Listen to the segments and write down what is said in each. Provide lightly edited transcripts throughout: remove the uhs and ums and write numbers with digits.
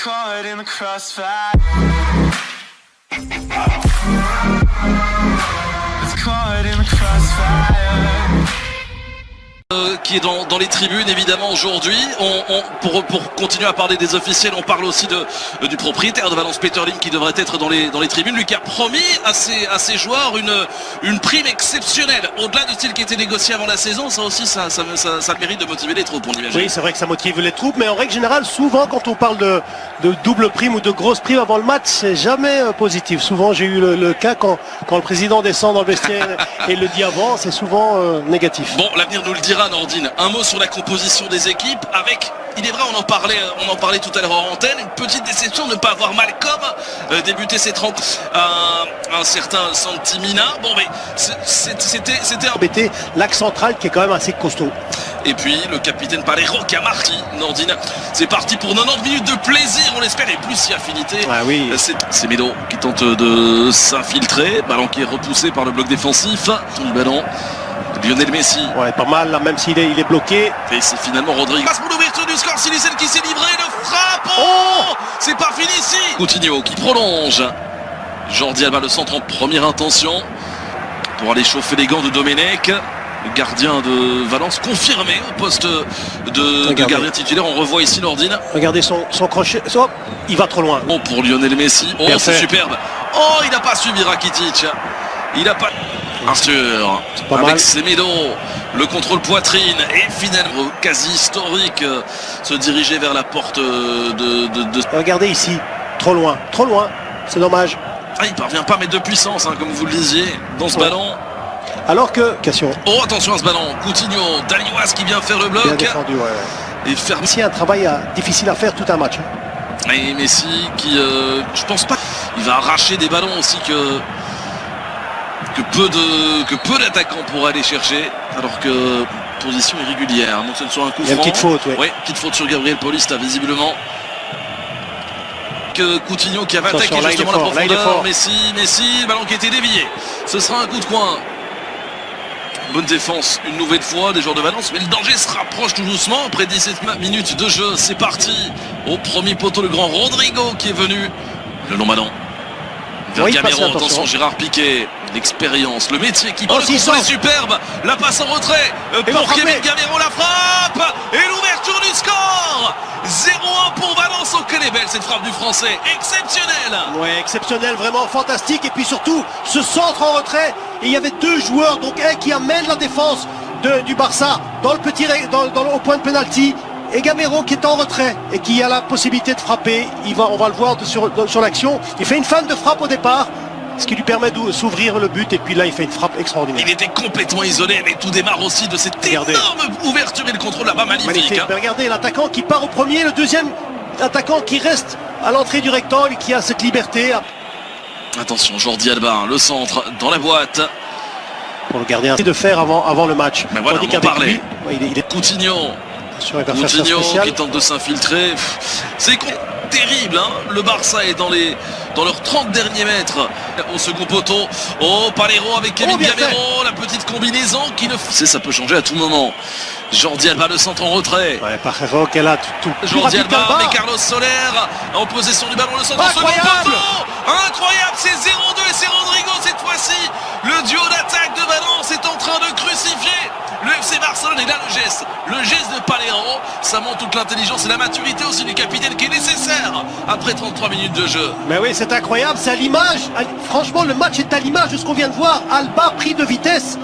caught in the crossfire. It's caught in the crossfire. Qui est dans les tribunes évidemment aujourd'hui. Pour continuer à parler des officiels, on parle aussi du propriétaire de Valence, Peter Lim, qui devrait être dans les tribunes. Lui qui a promis à ses joueurs une prime exceptionnelle au-delà de style qui était négocié avant la saison. Ça aussi ça le mérite de motiver les troupes, on imagine. Oui, c'est vrai que ça motive les troupes, mais en règle générale, souvent quand on parle de double prime ou de grosse prime avant le match, c'est jamais positif. Souvent j'ai eu le cas quand le président descend dans le vestiaire et le dit avant, c'est souvent négatif. Bon, l'avenir nous le dira, Nordine. Un mot sur la composition des équipes avec, il est vrai, on en parlait tout à l'heure en antenne, une petite déception de ne pas avoir Malcolm débuter cette rencontre, un certain Santimina. Bon, mais c'était embêté, l'axe central qui est quand même assez costaud. Et puis le capitaine Palero qui a marqué, Nordine. C'est parti pour 90 minutes de plaisir, on l'espère, et plus si affinité. Ah oui. C'est Medo qui tente de s'infiltrer, ballon qui est repoussé par le bloc défensif. Tout le ballon. Lionel Messi. Ouais, pas mal là, même s'il est bloqué. Et c'est finalement Rodrigo. Passe pour l'ouverture du score, Silicen qui s'est livré, le frappe. Oh, c'est pas fini ici. Coutinho qui prolonge. Jordi Alba, le centre en première intention pour aller chauffer les gants de Domenech. Le gardien de Valence confirmé au poste de gardien titulaire. On revoit ici Nordine. Regardez son crochet. Oh, il va trop loin. Oh, pour Lionel Messi. Oh, c'est superbe. Oh, il n'a pas suivi Rakitic. Il n'a pas... Bien sûr, avec Semedo, le contrôle poitrine et finalement quasi historique, se diriger vers la porte de... Regardez ici, trop loin, c'est dommage. Ah, il parvient pas à mettre de puissance, hein, comme vous le disiez, dans ce ballon. Alors que, Cassio. Oh, attention à ce ballon, Coutinho, Dalioas qui vient faire le bloc. Bien défendu, ouais. Et ferme. Ici, un travail difficile à faire tout un match. Et Messi qui, je pense pas, il va arracher des ballons aussi que peu d'attaquants pourraient aller chercher, alors que position irrégulière, donc ce ne soit un coup franc. Il y a une petite faute, oui. Oui, petite faute sur Gabriel Paulista, visiblement. Que Coutinho qui avait attaqué justement la profondeur. Messi, le ballon qui a été dévié. Ce sera un coup de coin. Bonne défense une nouvelle fois des joueurs de Valence, mais le danger se rapproche tout doucement. Après 17 minutes de jeu, c'est parti. Au premier poteau, le grand Rodrigo qui est venu. Le long ballon. Vers Gamero, attention Gérard Piqué, l'expérience, le métier qui le contrôle est superbe, la passe en retrait pour Kevin Gamero, la frappe et l'ouverture du score. 0-1 pour Valence. Oh, quelle est belle cette frappe du français, exceptionnelle. Ouais, exceptionnel, vraiment fantastique. Et puis surtout ce centre en retrait, et il y avait deux joueurs, donc un qui amène la défense du Barça dans le au point de pénalty, et Gamero qui est en retrait et qui a la possibilité de frapper. On va le voir sur l'action. Il fait une feinte de frappe au départ, ce qui lui permet de s'ouvrir le but, et puis là il fait une frappe extraordinaire. Il était complètement isolé, mais tout démarre aussi de cette énorme ouverture et le contrôle là-bas, magnifique. Hein. Regardez l'attaquant qui part au premier, le deuxième attaquant qui reste à l'entrée du rectangle, qui a cette liberté. Attention, Jordi Alba, le centre dans la boîte. Pour le gardien de faire avant le match. Mais voilà, on en parlait. Il est Coutinho qui tente de s'infiltrer. C'est terrible, hein. Le Barça est dans leurs 30 derniers mètres au second poteau. Oh, Palero avec Kevin Gamero, la petite combinaison qui ne... Ça peut changer à tout moment. Jordi Alba, le centre en retrait. Ouais, Palero qui est là tout Jordi Alba, mais Carlos Soler en possession du ballon, le centre en second poteau. Incroyable, c'est 0-2 et c'est Rodrigo cette fois-ci. Le duo d'attaque de Valence est en train de crucifier le FC Barcelone. Et là le geste de Palero, ça montre toute l'intelligence et la maturité aussi du capitaine qui est nécessaire après 33 minutes de jeu. Mais oui, c'est incroyable, c'est à l'image. Franchement, le match est à l'image de ce qu'on vient de voir. Alba pris de vitesse,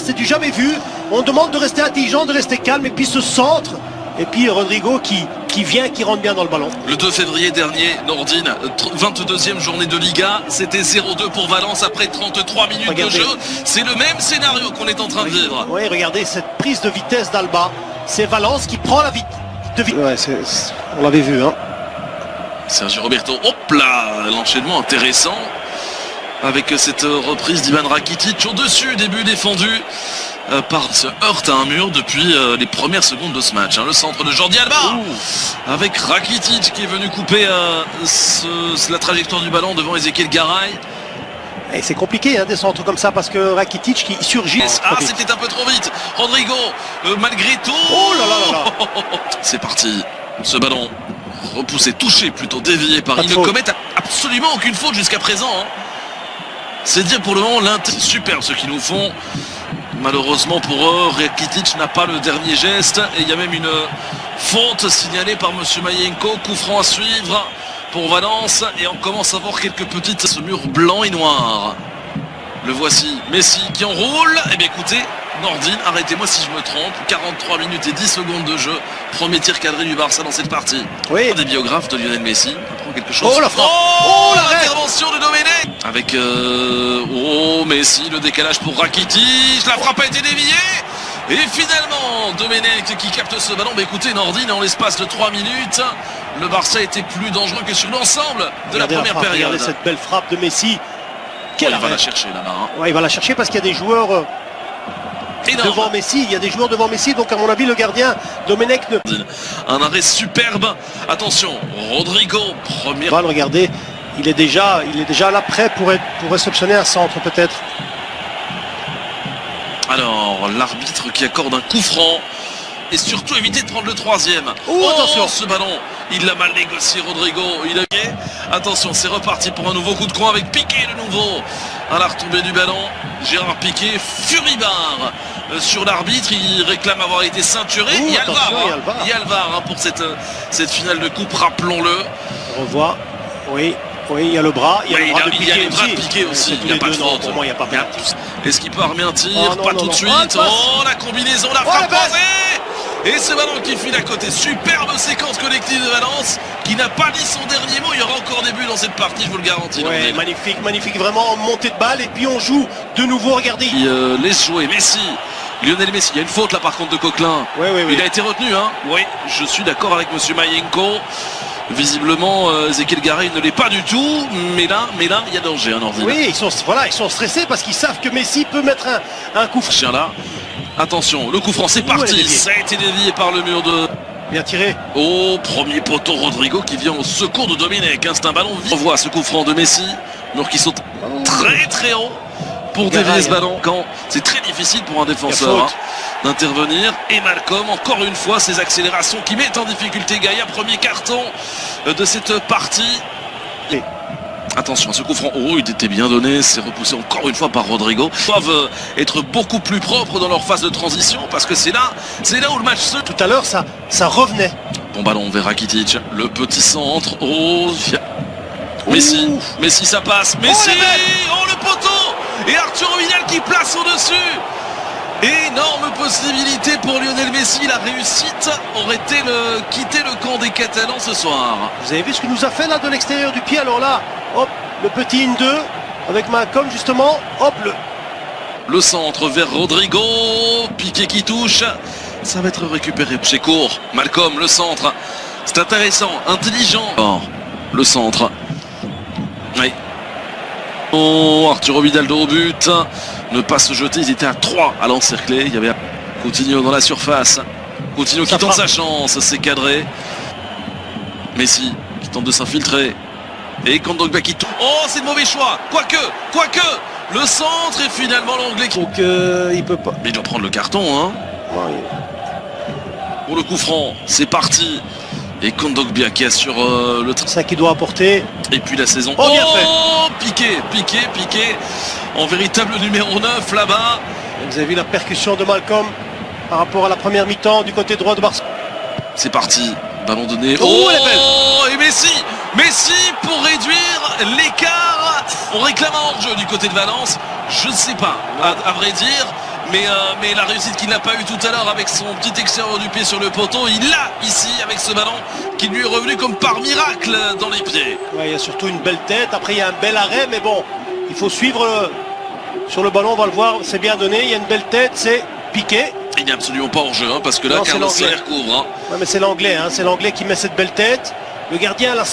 c'est du jamais vu. On demande de rester intelligent, de rester calme, et puis ce centre, et puis Rodrigo qui rentre bien dans le ballon. Le 2 février dernier, Nordine, 22e journée de Liga, c'était 0-2 pour Valence après 33 minutes de jeu. C'est le même scénario qu'on est en train de vivre. Oui, regardez cette prise de vitesse d'Alba. C'est Valence qui prend la vitesse. Ouais, on l'avait vu, hein. Sergio Roberto, hop là, l'enchaînement intéressant avec cette reprise d'Ivan Rakitic au-dessus, début défendu se heurte à un mur depuis les premières secondes de ce match, hein. Le centre de Jordi Alba avec Rakitic qui est venu couper la trajectoire du ballon devant Ezequiel Garay. Et c'est compliqué, hein, des centres comme ça, parce que Rakitic qui surgit. Ah, c'était un peu trop vite. Rodrigo, malgré tout. Oh là là là là. C'est parti. Ce ballon repoussé, touché plutôt, dévié par. Ils ne commettent absolument aucune faute jusqu'à présent. Hein. C'est dire pour le moment c'est super ce qu'ils nous font. Malheureusement pour eux, Rakitic n'a pas le dernier geste et il y a même une faute signalée par monsieur Mayenko. Coup franc à suivre pour Valence et on commence à voir quelques petites ce mur blanc et noir. Le voici, Messi qui enroule. Eh bien écoutez, Nordine, arrêtez-moi si je me trompe. 43 minutes et 10 secondes de jeu. Premier tir cadré du Barça dans cette partie. Oui. Des biographes de Lionel Messi. On apprend quelque chose. Oh la frappe. Oh, l'intervention de Domenech. Avec Messi, le décalage pour Rakitic. La frappe a été déviée. Et finalement, Domenech qui capte ce ballon. Mais écoutez, Nordine, en l'espace de 3 minutes, le Barça était plus dangereux que sur l'ensemble de la première période. Regardez cette belle frappe de Messi. Il va la chercher là-bas. Hein. Ouais, il va la chercher parce qu'il y a des joueurs devant Messi. Il y a des joueurs devant Messi. Donc à mon avis, le gardien Domenech ne... Un arrêt superbe. Attention, Rodrigo, première. Balle, regardez, il est déjà là prêt pour réceptionner un centre peut-être. Alors, l'arbitre qui accorde un coup franc. Et surtout éviter de prendre le troisième. Attention, ce ballon, il l'a mal négocié Rodrigo. Il a gagné. Attention, c'est reparti pour un nouveau coup de coin avec Piqué de nouveau. À la retombée du ballon, Gérard Piqué, furibard sur l'arbitre. Il réclame avoir été ceinturé. Il y a le VAR pour cette finale de coupe, rappelons-le. On revoit, oui, il y a le bras. Il y a le bras de Piqué aussi. Il n'y a pas de faute. Pour moi, il n'y a pas de faute. Est-ce qu'il peut armer un tir? Pas tout de suite. La combinaison, la frappe croisée. Et ce ballon qui file à côté. Superbe séquence collective de Valence qui n'a pas dit son dernier mot. Il y aura encore des buts dans cette partie, je vous le garantis. Ouais, magnifique, vraiment montée de balle. Et puis on joue de nouveau, regardez. Il laisse jouer Messi. Lionel Messi, il y a une faute là par contre de Coquelin. Oui. Il a été retenu, hein. Oui, je suis d'accord avec monsieur Mayenko. Visiblement, Ezequiel Garay ne l'est pas du tout. Mais là, il y a danger, hein, Nordine. Oui, ils sont stressés parce qu'ils savent que Messi peut mettre un coup franc. Chien là. Attention, le coup franc, c'est parti. Ça a été dévié par le mur de... Bien tiré. Premier poteau, Rodrigo qui vient au secours de Domenech. C'est un ballon vif. On voit ce coup franc de Messi. Mur qui saute très haut pour dévier ce ballon. Quand c'est très difficile pour un défenseur d'intervenir. Et Malcolm, encore une fois, ses accélérations qui mettent en difficulté Gaïa. Premier carton de cette partie. Attention à ce coup franc, il était bien donné, c'est repoussé encore une fois par Rodrigo. Ils doivent être beaucoup plus propres dans leur phase de transition parce que c'est là où le match se... Tout à l'heure, ça revenait. Bon ballon vers Rakitic, le petit centre, Messi, ça passe, Messi, le poteau, et Arturo Vidal qui place au-dessus. Énorme possibilité pour Lionel Messi, la réussite aurait été quitter le camp des Catalans ce soir. Vous avez vu ce que nous a fait là de l'extérieur du pied, alors là, le petit 1-2 avec Malcolm justement, le centre vers Rodrigo, Piqué qui touche, ça va être récupéré chez court, Malcolm, le centre, c'est intéressant, intelligent. Le centre, oui. Arturo Vidal au but, ne pas se jeter, ils étaient à 3 à l'encercler, il y avait Coutinho dans la surface, Coutinho qui tente sa chance, c'est cadré, Messi qui tente de s'infiltrer, et Kondogbia qui tourne, c'est le mauvais choix, quoique, le centre et finalement l'anglais qui... Donc il peut pas. Mais il doit prendre le carton, hein. Pour le coup franc, c'est parti. Et Kondogbia qui assure le... C'est ça qui doit apporter. Et puis la saison... Bien fait. Piqué. En véritable numéro 9 là-bas. Vous avez vu la percussion de Malcolm par rapport à la première mi-temps du côté droit de Barça. C'est parti. Ballon donné. Elle est belle. Et Messi pour réduire l'écart. On réclame un hors-jeu du côté de Valence. Je ne sais pas, à vrai dire. Mais la réussite qu'il n'a pas eu tout à l'heure avec son petit extérieur du pied sur le poteau, il l'a ici avec ce ballon qui lui est revenu comme par miracle dans les pieds. Ouais, il y a surtout une belle tête, après il y a un bel arrêt, mais bon, il faut suivre sur le ballon, on va le voir, c'est bien donné, il y a une belle tête, c'est Piqué. Il n'est absolument pas hors jeu, parce que là, Carlos Soler couvre. Ouais, mais c'est l'anglais, qui met cette belle tête. Le gardien, là...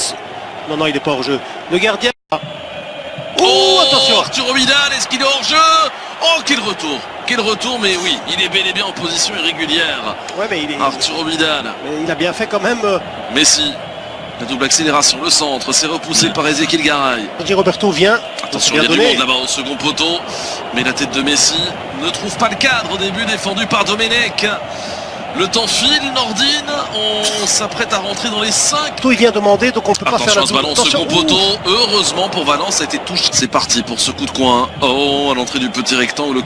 Non, il n'est pas hors jeu. Le gardien... Attention, Arturo Vidal, est-ce qu'il est hors jeu? Quel retour, mais oui, il est bel et bien en position irrégulière. Ouais, mais Arturo Vidal. Mais il a bien fait quand même. Messi, la double accélération, le centre, c'est repoussé par Ezequiel Garay. Roberto vient. Attention, il y a du monde là-bas au second poteau. Mais la tête de Messi ne trouve pas le cadre au début, défendu par Domenech. Le temps file, Nordine, on s'apprête à rentrer dans les 5. Il vient demander, donc on peut pas faire Attention la à ce ballon, second poteau. Heureusement pour Valence, ça a été touché. C'est parti pour ce coup de coin. Oh, à l'entrée du petit rectangle.